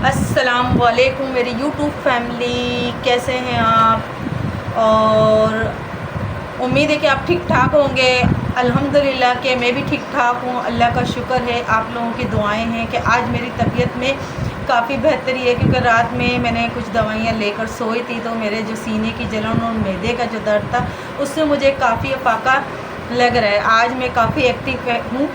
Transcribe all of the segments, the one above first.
अस्सलाम वालेकुम मेरी यूट्यूब फैमिली, कैसे हैं आप? और उम्मीद है कि आप ठीक ठाक होंगे। अल्हम्दुलिल्लाह कि मैं भी ठीक ठाक हूँ, अल्लाह का शुक्र है। आप लोगों की दुआएं हैं कि आज मेरी तबीयत में काफ़ी बेहतरी है, क्योंकि रात में मैंने कुछ दवाइयाँ लेकर सोई थी तो मेरे जो सीने की जलन और मैदे का जो दर्द था उससे मुझे काफ़ी अफाका लग रहा है। आज मैं काफ़ी एक्टिव हूँ।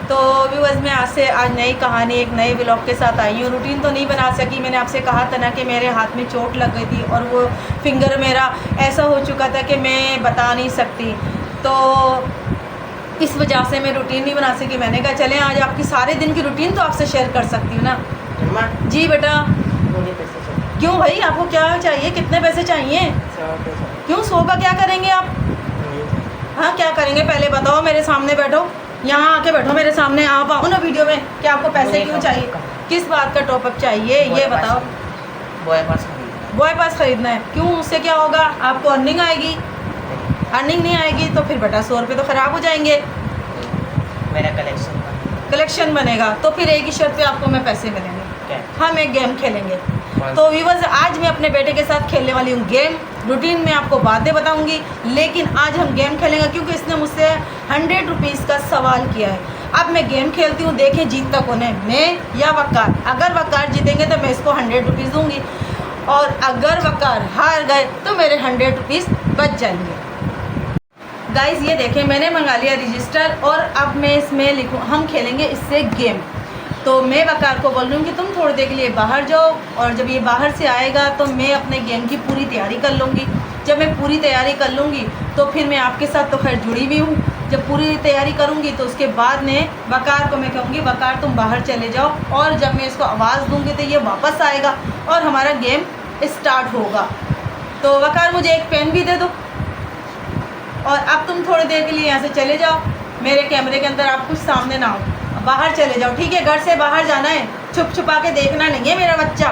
तो व्यूअर्स, मैं आज नई कहानी एक नए व्लॉग के साथ आई हूँ। रूटीन तो नहीं बना सकी, मैंने आपसे कहा था ना कि मेरे हाथ में चोट लग गई थी और वो फिंगर मेरा ऐसा हो चुका था कि मैं बता नहीं सकती, तो इस वजह से मैं रूटीन नहीं बना सकी। मैंने कहा चलें आज आपकी सारे दिन की रूटीन तो आपसे शेयर कर सकती हूँ ना। जी बेटा। क्यों भाई, आपको क्या चाहिए? कितने पैसे चाहिए? 100 क्यों? 100 का क्या करेंगे आप? हाँ, क्या करेंगे पहले बताओ। मेरे सामने बैठो, यहाँ आके बैठो मेरे सामने। आप आओ ना वीडियो में कि आपको पैसे क्यों चाहिए, किस बात का टॉपअप चाहिए ये बताओ। बॉय पास खरीदना है? क्यों, उससे क्या होगा? आपको अर्निंग आएगी? अर्निंग नहीं आएगी तो फिर बेटा 100 रुपये तो ख़राब हो जाएंगे। मेरा कलेक्शन बनेगा तो फिर एक ही शर्त पे आपको मैं पैसे मिलेंगे। क्या? हम एक गेम खेलेंगे। तो व्यूअर्स, आज मैं अपने बेटे के साथ खेलने वाली हूँ गेम। रूटीन में आपको बातें बताऊंगी, लेकिन आज हम गेम खेलेंगे क्योंकि इसने मुझसे 100 रुपीज़ का सवाल किया है। अब मैं गेम खेलती हूँ, देखें जीतता कौन है, मैं या वकार। अगर वकार जीतेंगे तो मैं इसको 100 रुपीज़ दूँगी, और अगर वकार हार गए तो मेरे 100 रुपीज़ बच जाएंगे। गाइज़ ये देखें, मैंने मंगा लिया रजिस्टर और अब मैं इसमें लिखूँ, हम खेलेंगे इससे गेम। तो मैं वकार को बोल रही हूँ कि तुम थोड़ी देर के लिए बाहर जाओ, और जब ये बाहर से आएगा तो मैं अपने गेम की पूरी तैयारी कर लूँगी। जब मैं पूरी तैयारी कर लूँगी तो फिर मैं आपके साथ तो खैर जुड़ी भी हूँ। जब पूरी तैयारी करूँगी तो उसके बाद में वकार को मैं कहूँगी वकार तुम बाहर चले जाओ, और जब मैं इसको आवाज़ दूँगी तो ये वापस आएगा और हमारा गेम स्टार्ट होगा। तो वकार मुझे एक पेन भी दे दो, और अब तुम थोड़ी देर के लिए यहाँ से चले जाओ, मेरे कैमरे के अंदर आप कुछ सामने ना हो, बाहर चले जाओ, ठीक है? घर से बाहर जाना है, छुप छुपा के देखना नहीं है मेरा बच्चा।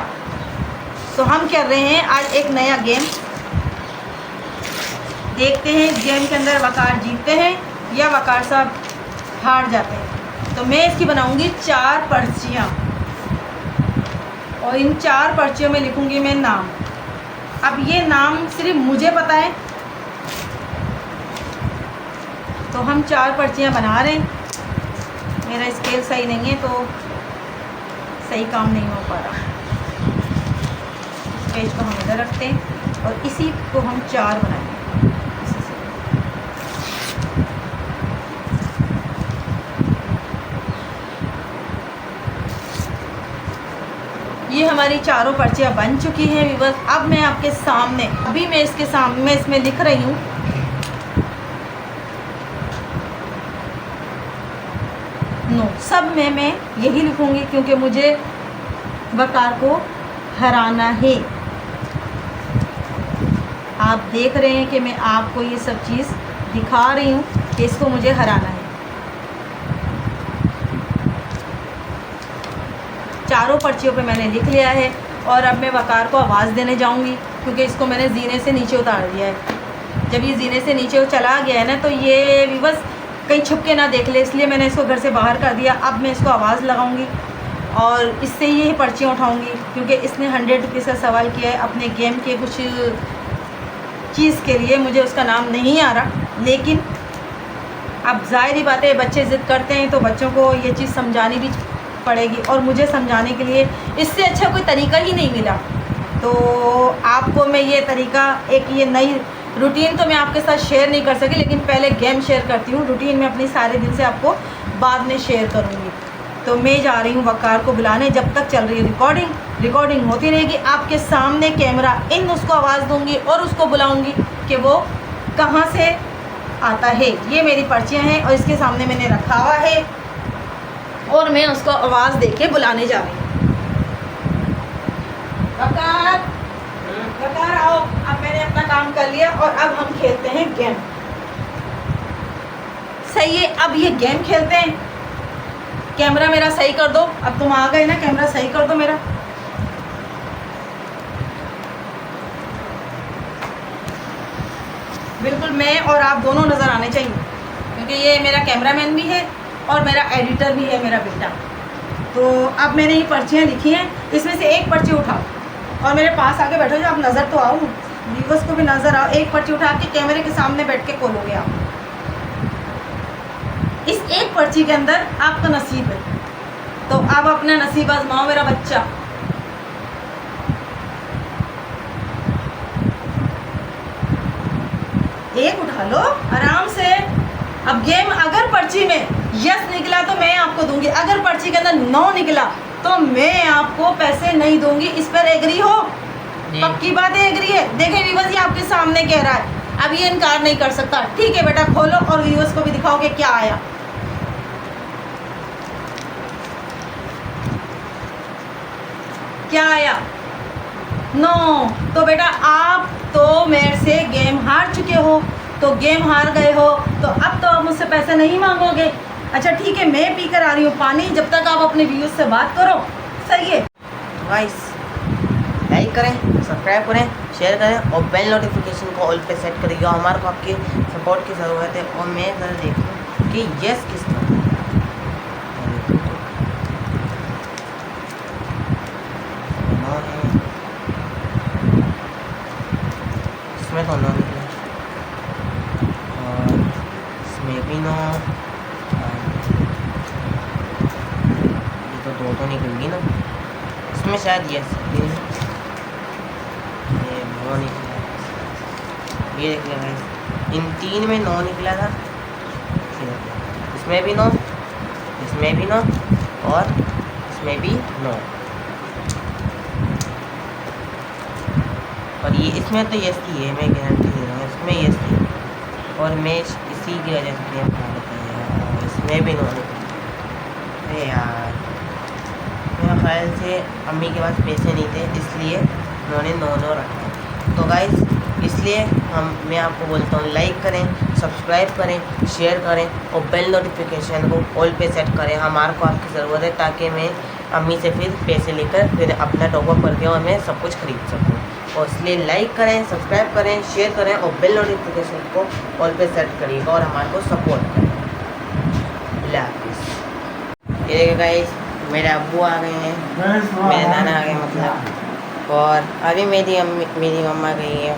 तो हम कर रहे हैं आज एक नया गेम, देखते हैं इस गेम के अंदर वकार जीतते हैं या वकार साहब हार जाते हैं। तो मैं इसकी बनाऊंगी 4 पर्चियाँ, और इन 4 पर्चियों में लिखूंगी मैं नाम। अब ये नाम सिर्फ मुझे पता है, तो हम 4 पर्चियाँ बना रहे हैं। मेरा स्केल सही नहीं है तो सही काम नहीं हो पा रहा। पेज को हम इधर रखते हैं और इसी को हम 4 बनाएंगे। ये हमारी 4 पर्चियाँ बन चुकी हैं व्यूअर्स। अब मैं आपके सामने, अभी मैं इसके सामने इसमें लिख रही हूँ नो। सब में मैं यही लिखूंगी क्योंकि मुझे वकार को हराना है। आप देख रहे हैं कि मैं आपको ये सब चीज़ दिखा रही हूँ कि इसको मुझे हराना है। 4 पर्चियों पे मैंने लिख लिया है, और अब मैं वकार को आवाज़ देने जाऊंगी क्योंकि इसको मैंने जीने से नीचे उतार दिया है। जब ये जीने से नीचे चला गया है ना, तो ये बस कहीं छुप के ना देख ले, इसलिए मैंने इसको घर से बाहर कर दिया। अब मैं इसको आवाज़ लगाऊंगी और इससे ये पर्चियाँ उठाऊंगी क्योंकि इसने 100 रुपीज़ का सवाल किया है अपने गेम के कुछ चीज़ के लिए। मुझे उसका नाम नहीं आ रहा, लेकिन अब ज़ाहिर ही बात है, बच्चे ज़िद करते हैं तो बच्चों को ये चीज़ समझानी भी पड़ेगी, और मुझे समझाने के लिए इससे अच्छा कोई तरीका ही नहीं मिला। तो आपको मैं ये तरीका, एक ये नई रूटीन तो मैं आपके साथ शेयर नहीं कर सकी, लेकिन पहले गेम शेयर करती हूँ। रूटीन में अपनी सारे दिन से आपको बाद में शेयर करूँगी। तो मैं जा रही हूँ वकार को बुलाने। जब तक चल रही है रिकॉर्डिंग होती रहेगी आपके सामने कैमरा इन, उसको आवाज़ दूँगी और उसको बुलाऊँगी कि वो कहाँ से आता है। ये मेरी पर्चियाँ हैं और इसके सामने मैंने रखा हुआ है, और मैं उसको आवाज़ दे के बुलाने जा रही हूँ। वकार आओ, अब मैंने अपना काम कर लिया और अब हम खेलते हैं गेम। सही है, अब ये गेम खेलते हैं। कैमरा मेरा सही कर दो, अब तुम आ गए ना, कैमरा सही कर दो मेरा। बिल्कुल मैं और आप दोनों नज़र आने चाहिए, क्योंकि ये मेरा कैमरामैन भी है और मेरा एडिटर भी है, मेरा बेटा। तो अब मैंने ये पर्चियाँ लिखी हैं, इसमें से एक पर्ची उठाओ और मेरे पास आके बैठो, जो आप नज़र तो आओ, व्यूअर्स को भी नज़र आओ। एक पर्ची उठा के कैमरे के सामने बैठ के खोलोगे आप। इस एक पर्ची के अंदर आपका नसीब है, तो अब अपना नसीब आजमाओ मेरा बच्चा। एक उठा लो आराम से। अब गेम अगर पर्ची में यस निकला तो मैं आपको दूंगी, अगर पर्ची के अंदर नो निकला तो मैं आपको पैसे नहीं दूंगी। इस पर एग्री हो? पक्की बात है, एग्री है? देखें व्यूअर्स, ये आपके सामने कह रहा है, अब ये इनकार नहीं कर सकता। ठीक है बेटा, खोलो और व्यूअर्स को भी दिखाओ कि क्या आया। क्या आया? नो। तो बेटा आप तो मेरे से गेम हार चुके हो, तो गेम हार गए हो, तो अब तो आप मुझसे पैसे नहीं मांगोगे। अच्छा ठीक है, मैं पी कर आ रही हूँ पानी, जब तक आप अपने व्यूअर्स से बात करो। सही है गाइस, लाइक करें, सब्सक्राइब करें, शेयर करें और बेल नोटिफिकेशन को ऑल पे सेट करिएगा। हमारे को आपके सपोर्ट की ज़रूरत है। और मैं ज़रा देखूँ कि यस किस तरह इसमें तो नो निकला और इसमें भी नो। ये तो दो निकलेगी ना, इसमें शायद यस, ये नो निकला। ये देख लें गाइस, इन तीन में नो निकला था। इसमें भी नो, इसमें भी नो और इसमें भी नो। और ये इसमें तो यस थी है, मैं गारंटी दे रहा हूँ इसमें यस थी। और मैं इसी की वजह से गेम हार गया। इसमें भी नो निकला। अरे यार, मेरे ख्याल से अम्मी के पास पैसे नहीं थे, इसलिए उन्होंने नो रखा। तो गाइस, इसलिए मैं आपको बोलता हूँ लाइक करें, सब्सक्राइब करें, शेयर करें और बेल नोटिफिकेशन को ऑल पे सेट करें। हमारे को आपकी ज़रूरत है ताकि मैं अम्मी से फिर पैसे लेकर फिर अपना टॉपअप करके और मैं सब कुछ खरीद सकूँ। और इसलिए लाइक करें, सब्सक्राइब करें, शेयर करें और बेल नोटिफिकेशन को ऑल पे सेट करिएगा और हमारे को सपोर्ट करें। अल्लाह हाफिज़। ये गाइस, मेरे अब्बू आ गए हैं, मेरे नाना आ गए मतलब। और अभी मेरी मम्मा गई है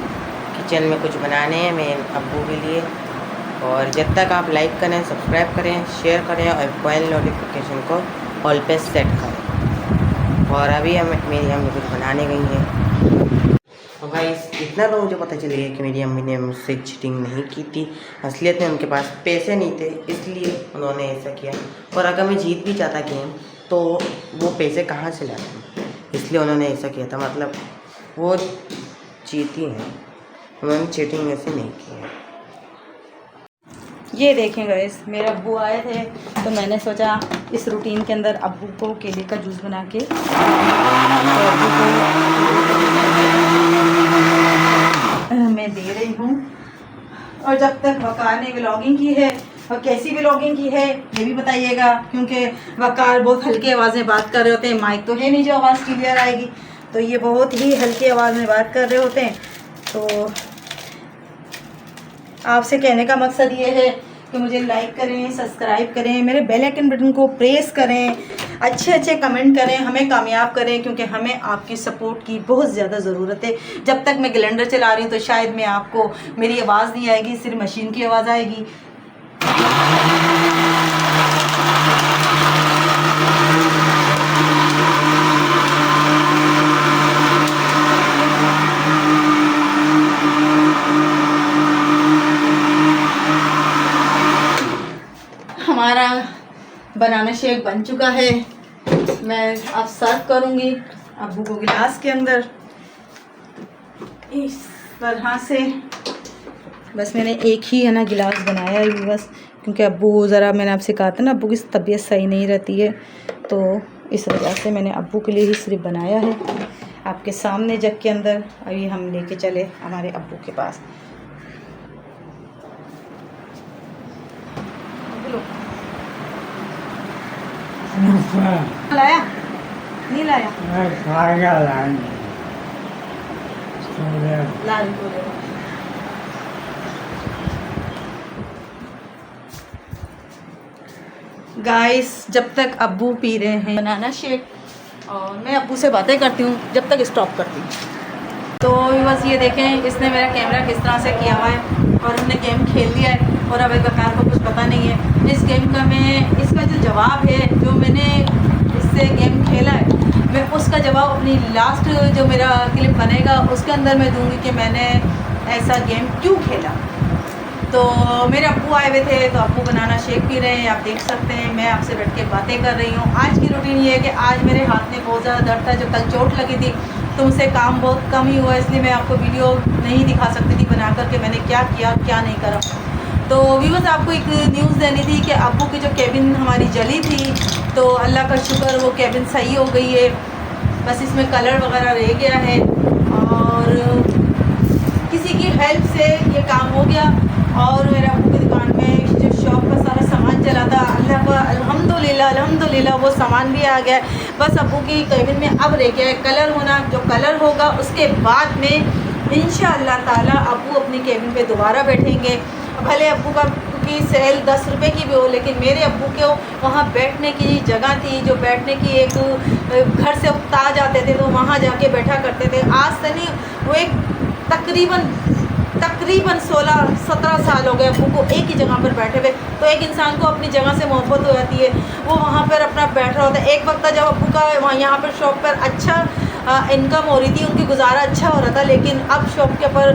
किचन में कुछ बनाने हैं मेरे अब्बू के लिए। और जब तक आप लाइक करें, सब्सक्राइब करें, शेयर करें और बेल नोटिफिकेशन को ऑल पे सेट करें। और अभी मेरी अम्मी कुछ बनाने गई हैं। और गाइस, इतना तो मुझे पता चल गया कि मेरी अम्मी ने मुझसे चीटिंग नहीं की थी। असलियत में उनके पास पैसे नहीं थे, इसलिए उन्होंने ऐसा किया। और अगर मैं जीत भी जाता गेम तो वो पैसे कहाँ से लाते, इसलिए उन्होंने ऐसा किया था। मतलब वो जीती हैं, उन्होंने चीटिंग ऐसे नहीं की है। ये देखें गाइस, मेरे अब्बू आए थे तो मैंने सोचा इस रूटीन के अंदर अब्बू को केले का जूस बना के तो अब्बू को मैं दे रही हूँ। और जब तक वकार ने व्लॉगिंग की है, और कैसी व्लॉगिंग की है ये भी बताइएगा, क्योंकि वकार बहुत हल्की आवाज़ में बात कर रहे होते हैं। माइक तो है नहीं जो आवाज़ क्लियर आएगी, तो ये बहुत ही हल्की आवाज़ में बात कर रहे होते हैं। तो आपसे कहने का मकसद ये है कि मुझे लाइक करें, सब्सक्राइब करें, मेरे बेल आइकन बटन को प्रेस करें, अच्छे अच्छे कमेंट करें, हमें कामयाब करें, क्योंकि हमें आपकी सपोर्ट की बहुत ज़्यादा ज़रूरत है। जब तक मैं ग्राइंडर चला रही हूँ तो शायद मैं आपको मेरी आवाज़ नहीं आएगी, सिर्फ मशीन की आवाज़ आएगी। हमारा बनाना शेक बन चुका है। मैं अब सर्व करूँगी अब्बू को गिलास के अंदर इस तरह से। बस मैंने एक ही है ना गिलास बनाया है बस, क्योंकि अब्बू ज़रा, मैंने आपसे कहा था ना अब्बू की तबीयत सही नहीं रहती है, तो इस वजह से मैंने अब्बू के लिए ही सिर्फ बनाया है आपके सामने जग के अंदर। अभी हम लेके चले हमारे अब्बू के पास। लाया नहीं लाया ला गाइस, जब तक अब्बू पी रहे हैं बनाना शेक और मैं अब्बू से बातें करती हूँ, जब तक स्टॉप करती हूँ। तो बस ये देखें, इसने मेरा कैमरा किस तरह से किया हुआ है और हमने गेम खेल लिया है और अब बकार को कुछ पता नहीं है इस गेम का। मैं इसका जो जवाब है, जो मैंने इससे गेम खेला है, मैं उसका जवाब अपनी लास्ट जो मेरा क्लिप बनेगा उसके अंदर मैं दूंगी कि मैंने ऐसा गेम क्यों खेला। तो मेरे अब्बू आए हुए थे, तो अब्बू बनाना शेक पी रहे हैं, आप देख सकते हैं। मैं आपसे बैठ के बातें कर रही हूँ। आज की रूटीन ये है कि आज मेरे हाथ में बहुत ज़्यादा दर्द था, जो कल चोट लगी थी, तो मुझसे काम बहुत कम ही हुआ, इसलिए मैं आपको वीडियो नहीं दिखा सकती थी बना करके मैंने क्या किया क्या नहीं करा। तो व्यूअर्स, आपको एक न्यूज़ देनी थी कि अब्बू की जो केबिन हमारी जली थी, तो अल्लाह का शुक्र वो केबिन सही हो गई है। बस इसमें कलर वगैरह रह गया है और किसी की हेल्प से ये काम हो गया। और मेरे अब्बू की दुकान में जो शॉप का सारा सामान चला था, अल्लाह का अल्हम्दुलिल्लाह वो सामान भी आ गया। बस अब्बू की केबिन में अब रह गया है कलर होना। जो कलर होगा उसके बाद में इंशाअल्लाह ताला अब्बू अपनी केबिन पे दोबारा बैठेंगे। भले अब्बू का की सेल 10 रुपये की भी हो, लेकिन मेरे अब्बू को वहाँ बैठने की जगह थी, जो बैठने की एक घर से ताज आते थे तो वहाँ जाके बैठा करते थे। आज से नहीं, वो एक तकरीबन 16-17 साल हो गए अब्बू को एक ही जगह पर बैठे हुए। तो एक इंसान को अपनी जगह से मोहब्बत हो जाती है, वो वहाँ पर अपना बैठा होता है। एक वक्त जब अब्बू का वहाँ यहाँ पर शॉप पर अच्छा इनकम हो रही थी, उनकी गुजारा अच्छा हो रहा था, लेकिन अब शॉप के ऊपर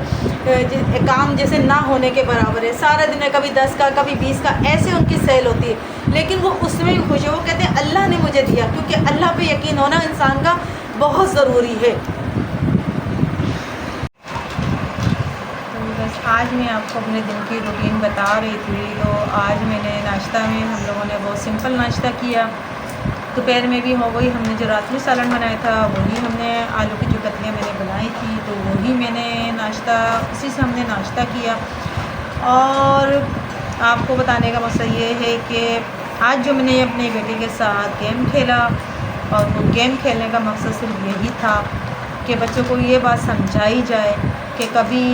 काम जैसे ना होने के बराबर है। सारा दिन कभी 10 का कभी 20 का ऐसे उनकी सेल होती है, लेकिन वो उसमें भी खुश है। वो कहते हैं अल्लाह ने मुझे दिया, क्योंकि अल्लाह पे यकीन होना इंसान का बहुत ज़रूरी है। आज मैं आपको अपने दिन की रूटीन बता रही थी। तो आज मैंने नाश्ता में हम लोगों ने बहुत सिंपल नाश्ता किया। दोपहर में भी हो गई, हमने जो रात में सालन बनाया था वही हमने आलू की जो कतलियाँ मैंने बनाई थी, तो वही मैंने नाश्ता, उसी से हमने नाश्ता किया। और आपको बताने का मकसद ये है कि आज जो मैंने अपने बेटे के साथ गेम खेला, और वो गेम खेलने का मकसद सिर्फ यही था कि बच्चों को ये बात समझाई जाए कि कभी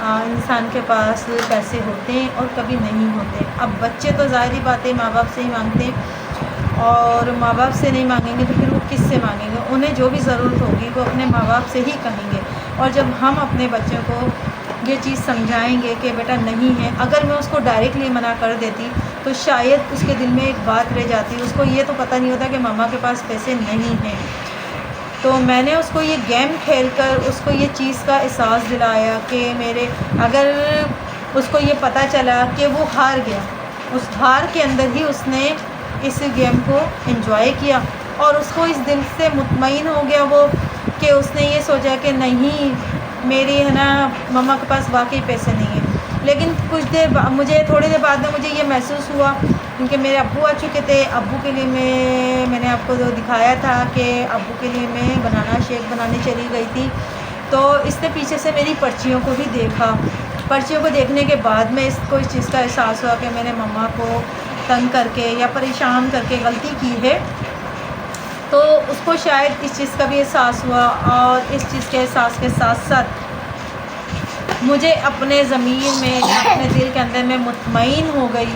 इंसान के पास पैसे होते हैं और कभी नहीं होते। अब बच्चे तो ज़ाहिर बात है माँ बाप से ही मांगते हैं, और माँ बाप से नहीं मांगेंगे तो फिर वो किस से मांगेंगे। उन्हें जो भी ज़रूरत होगी वो अपने माँ बाप से ही कहेंगे। और जब हम अपने बच्चों को ये चीज़ समझाएंगे कि बेटा नहीं है, अगर मैं उसको डायरेक्टली मना कर देती तो शायद उसके दिल में एक बात रह जाती। उसको ये तो पता नहीं होता कि मामा के पास पैसे नहीं हैं। तो मैंने उसको ये गेम खेलकर उसको ये चीज़ का एहसास दिलाया कि मेरे, अगर उसको ये पता चला कि वो हार गया, उस हार के अंदर ही उसने इस गेम को एंजॉय किया और उसको इस दिल से मुतमईन हो गया वो, कि उसने ये सोचा कि नहीं मेरी है ना मम्मा के पास वाकई पैसे नहीं है। लेकिन कुछ देर मुझे थोड़ी देर बाद में मुझे ये महसूस हुआ, क्योंकि मेरे अब्बू आ चुके थे। अब्बू के लिए मैंने आपको जो दिखाया था कि अब्बू के लिए मैं बनाना शेक बनाने चली गई थी, तो इसने पीछे से मेरी पर्चियों को भी देखा। पर्चियों को देखने के बाद में इसको इस चीज़ का एहसास हुआ कि मैंने मम्मा को तंग करके या परेशान करके गलती की है। तो उसको शायद इस चीज़ का भी एहसास हुआ, और इस चीज़ के एहसास के साथ साथ मुझे अपने ज़मीर में, अपने दिल के अंदर में मुतमईन हो गई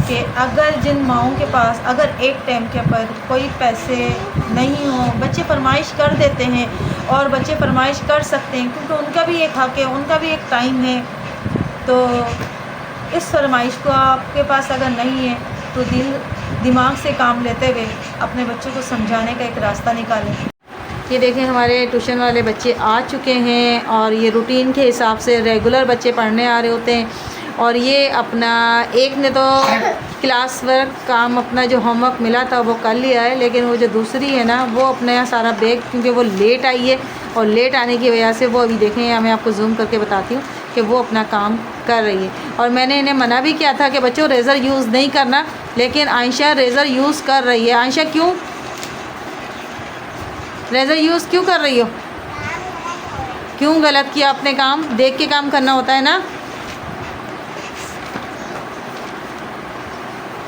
कि अगर जिन माओं के पास अगर एक टाइम के ऊपर कोई पैसे नहीं हो, बच्चे फरमाइश कर देते हैं और बच्चे फरमाइश कर सकते हैं क्योंकि उनका भी एक हक़ है, उनका भी एक टाइम है। तो इस फरमाइश को आपके पास अगर नहीं है तो दिमाग से काम लेते हुए अपने बच्चों को समझाने का एक रास्ता निकालें। ये देखें, हमारे ट्यूशन वाले बच्चे आ चुके हैं और ये रूटीन के हिसाब से रेगुलर बच्चे पढ़ने आ रहे होते हैं। और ये अपना एक ने तो क्लास वर्क काम अपना जो होमवर्क मिला था वो कर लिया है, लेकिन वो जो दूसरी है ना वो अपना सारा बैग, क्योंकि वो लेट आई है और लेट आने की वजह से वो अभी देखें, या मैं आपको जूम करके बताती हूँ कि वो अपना काम कर रही है। और मैंने इन्हें मना भी किया था कि बच्चों रेज़र यूज़ नहीं करना, लेकिन आयशा रेज़र यूज़ कर रही है। आयशा क्यों रेज़र यूज़ क्यों कर रही हो? क्यों गलत किया आपने काम? देख के काम करना होता है ना।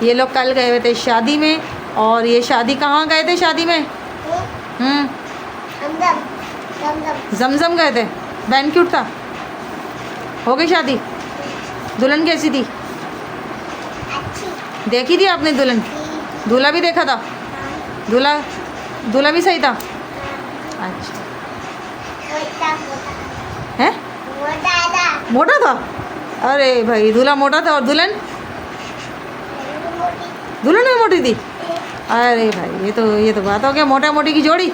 ये लोग कल गए हुए थे शादी में, और ये शादी कहाँ गए थे? शादी में जमजम गए थे। बैंक्वेट था। हो गई शादी? दुल्हन कैसी थी? देखी थी आपने दुल्हन? दूल्हा भी देखा था? दूल्हा भी सही था? अच्छा। है? मोटा था? अरे भाई, दूल्हा मोटा था और दुल्हन भी मोटी थी? अरे भाई, ये तो बात हो गया मोटा मोटी की जोड़ी,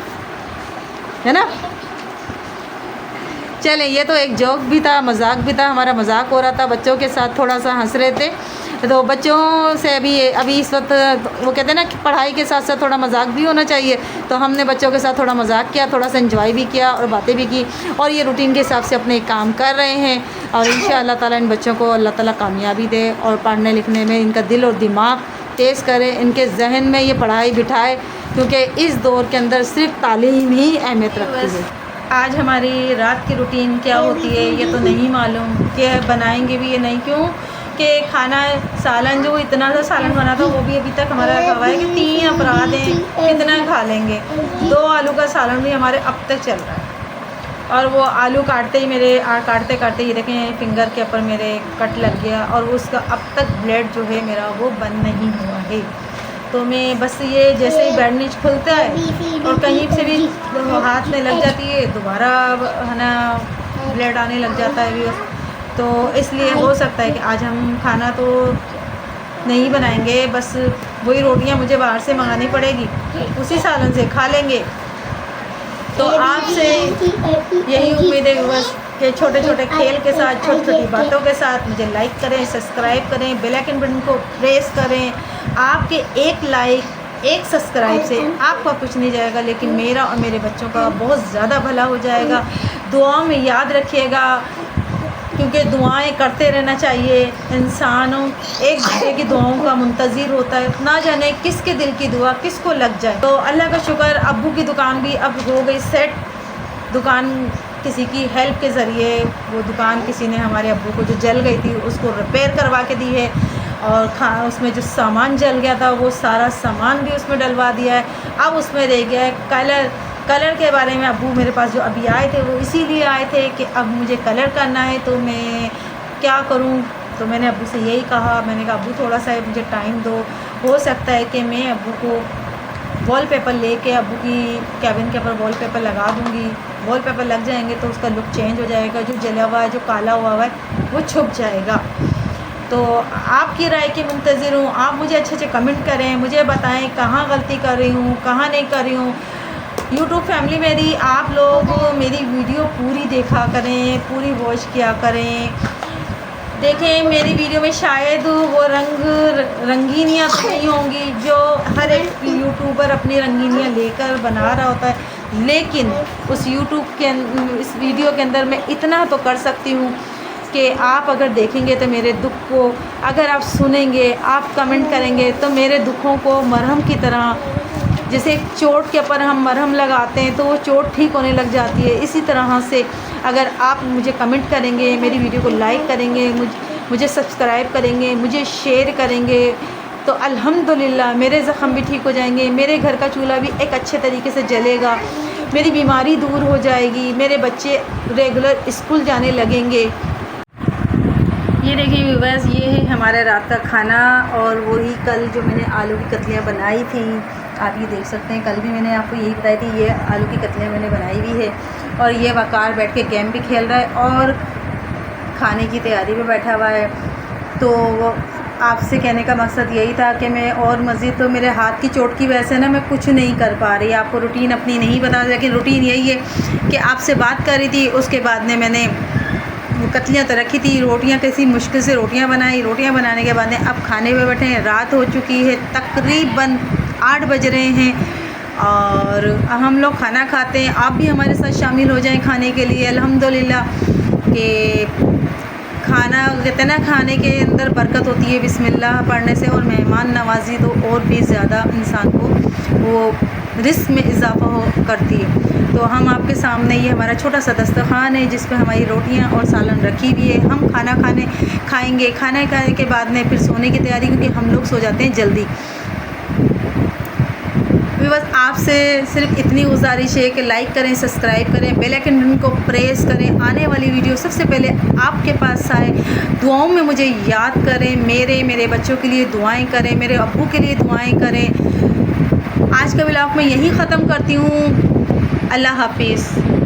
है ना? चले, ये तो एक जोक भी था, मजाक भी था, हमारा मजाक हो रहा था, बच्चों के साथ थोड़ा सा हंस रहे थे। तो बच्चों से अभी इस वक्त वो कहते हैं ना कि पढ़ाई के साथ साथ थोड़ा मजाक भी होना चाहिए, तो हमने बच्चों के साथ थोड़ा मजाक किया, थोड़ा सा एंजॉय भी किया और बातें भी की, और ये रूटीन के हिसाब से अपने काम कर रहे हैं। और इंशाअल्लाह ताला इन बच्चों को अल्लाह ताला कामयाबी दे और पढ़ने लिखने में इनका दिल और दिमाग तेज़ करे, इनके जहन में ये पढ़ाई बिठाए, क्योंकि इस दौर के अंदर सिर्फ तालीम ही अहमियत रखती है। आज हमारी रात की रूटीन क्या होती है ये तो नहीं मालूम, कि बनाएंगे भी ये नहीं, क्यों कि खाना सालन जो इतना सा सालन बना था वो भी अभी तक हमारा रखा हुआ है कि 3 अफराद हैं, कितना खा लेंगे। 2 आलू का सालन भी हमारे अब तक चल रहा है, और वो आलू काटते ही काटते काटते ये देखें फिंगर के ऊपर मेरे कट लग गया, और उसका अब तक ब्लेड जो है मेरा वो बंद नहीं हुआ है। तो मैं बस ये जैसे ही बेड नीच खुलता है और कहीं से भी हाथ में लग जाती है, दोबारा है ना ब्लेड आने लग जाता है भी। तो इसलिए हो सकता है कि आज हम खाना तो नहीं बनाएंगे, बस वही रोटियां मुझे बाहर से मंगानी पड़ेगी, उसी सालन से खा लेंगे। तो आपसे यही उम्मीद है बस कि छोटे छोटे खेल के साथ, छोटी छोटी बातों के साथ मुझे लाइक करें, सब्सक्राइब करें, बेल आइकन बटन को प्रेस करें। आपके एक लाइक, एक सब्सक्राइब से आपका कुछ नहीं जाएगा, लेकिन मेरा और मेरे बच्चों का बहुत ज़्यादा भला हो जाएगा। दुआओं में याद रखिएगा, क्योंकि दुआएं करते रहना चाहिए। इंसानों एक दूसरे की दुआओं का मुंतज़िर होता है, ना जाने किसके दिल की दुआ किसको लग जाए। तो अल्लाह का शुक्र, अब्बू की दुकान भी अब हो गई सेट। दुकान किसी की हेल्प के ज़रिए, वो दुकान किसी ने हमारे अब्बू को जो जल गई थी उसको रिपेयर करवा के दी है, और उसमें जो सामान जल गया था वो सारा सामान भी उसमें डलवा दिया है। अब उसमें रह गया है कलर के बारे में अब्बू मेरे पास जो अभी आए थे वो इसीलिए आए थे कि अब मुझे कलर करना है, तो मैं क्या करूं। तो मैंने अब्बू से यही कहा, मैंने कहा अब्बू थोड़ा सा मुझे टाइम दो, हो सकता है कि मैं अब्बू को वॉलपेपर लेके अब्बू की कैबिन के ऊपर वॉलपेपर लगा दूंगी। वॉलपेपर लग जाएंगे तो उसका लुक चेंज हो जाएगा, जो जला हुआ है, जो काला हुआ है वो छुप जाएगा। तो आपकी राय की मुंतज़िर हूँ, आप मुझे अच्छे अच्छे कमेंट करें, मुझे बताएं कहाँ गलती कर रही हूँ, कहाँ नहीं कर रही हूँ। यूट्यूब फैमिली मेरी, आप लोग मेरी वीडियो पूरी देखा करें, पूरी वॉच किया करें। देखें मेरी वीडियो में शायद वो रंगीनियाँ तो नहीं होंगी जो हर एक यूट्यूबर अपनी रंगीनियाँ लेकर बना रहा होता है, लेकिन उस इस वीडियो के अंदर मैं इतना तो कर सकती हूँ कि आप अगर देखेंगे तो मेरे दुख को, अगर आप सुनेंगे, आप कमेंट करेंगे तो मेरे दुखों को मरहम की तरह, जैसे चोट के ऊपर हम मरहम लगाते हैं तो वो चोट ठीक होने लग जाती है, इसी तरह से अगर आप मुझे कमेंट करेंगे, मेरी वीडियो को लाइक करेंगे, मुझे सब्सक्राइब करेंगे, मुझे शेयर करेंगे, तो अल्हम्दुलिल्लाह मेरे ज़ख़म भी ठीक हो जाएंगे, मेरे घर का चूल्हा भी एक अच्छे तरीके से जलेगा, मेरी बीमारी दूर हो जाएगी, मेरे बच्चे रेगुलर स्कूल जाने लगेंगे। ये देखिए व्यूअर्स, ये है हमारा रात का खाना, और वही कल जो मैंने आलू की कतलियाँ बनाई थी, आप ये देख सकते हैं। कल भी मैंने आपको यही बताई थी, ये आलू की कतलियाँ मैंने बनाई हुई है, और ये वकार बैठ के गेम भी खेल रहा है और खाने की तैयारी में बैठा हुआ है। तो आपसे कहने का मकसद यही था कि मैं और मज़ीद, तो मेरे हाथ की चोट की वजह से ना मैं कुछ नहीं कर पा रही, आपको रूटीन अपनी नहीं बता, लेकिन रूटीन यही है कि आपसे बात कर रही थी, उसके बाद में मैंने कतलियाँ तो रखी थी, रोटियाँ कैसी मुश्किल से रोटियाँ बनाई, रोटियाँ बनाने के बाद में अब खाने पे बैठे हैं। रात हो चुकी है, तकरीबन 8 बज रहे हैं, और हम लोग खाना खाते हैं। आप भी हमारे साथ शामिल हो जाएं खाने के लिए। अल्हम्दुलिल्लाह कि खाना कहते हैं ना, खाने के अंदर बरकत होती है बिस्मिल्लाह पढ़ने से, और मेहमान नवाजी तो और भी ज़्यादा इंसान को वो रिस्क में इजाफ़ा करती है। तो हम आपके सामने, ये हमारा छोटा सा दस्तरखान है जिस पे हमारी रोटियां और सालन रखी हुई है। हम खाना खाएंगे, खाना खाने के बाद में फिर सोने की तैयारी, क्योंकि हम लोग सो जाते हैं जल्दी। व्यूअर्स आपसे सिर्फ इतनी गुजारिश है कि लाइक करें, सब्सक्राइब करें, बेल आइकन को प्रेस करें, आने वाली वीडियो सबसे पहले आपके पास आए। दुआओं में मुझे याद करें, मेरे बच्चों के लिए दुआएं करें, मेरे अब्बू के लिए दुआएं करें। आज का व्लॉग मैं यहीं ख़त्म करती हूँ। अल्लाह हाफिज़।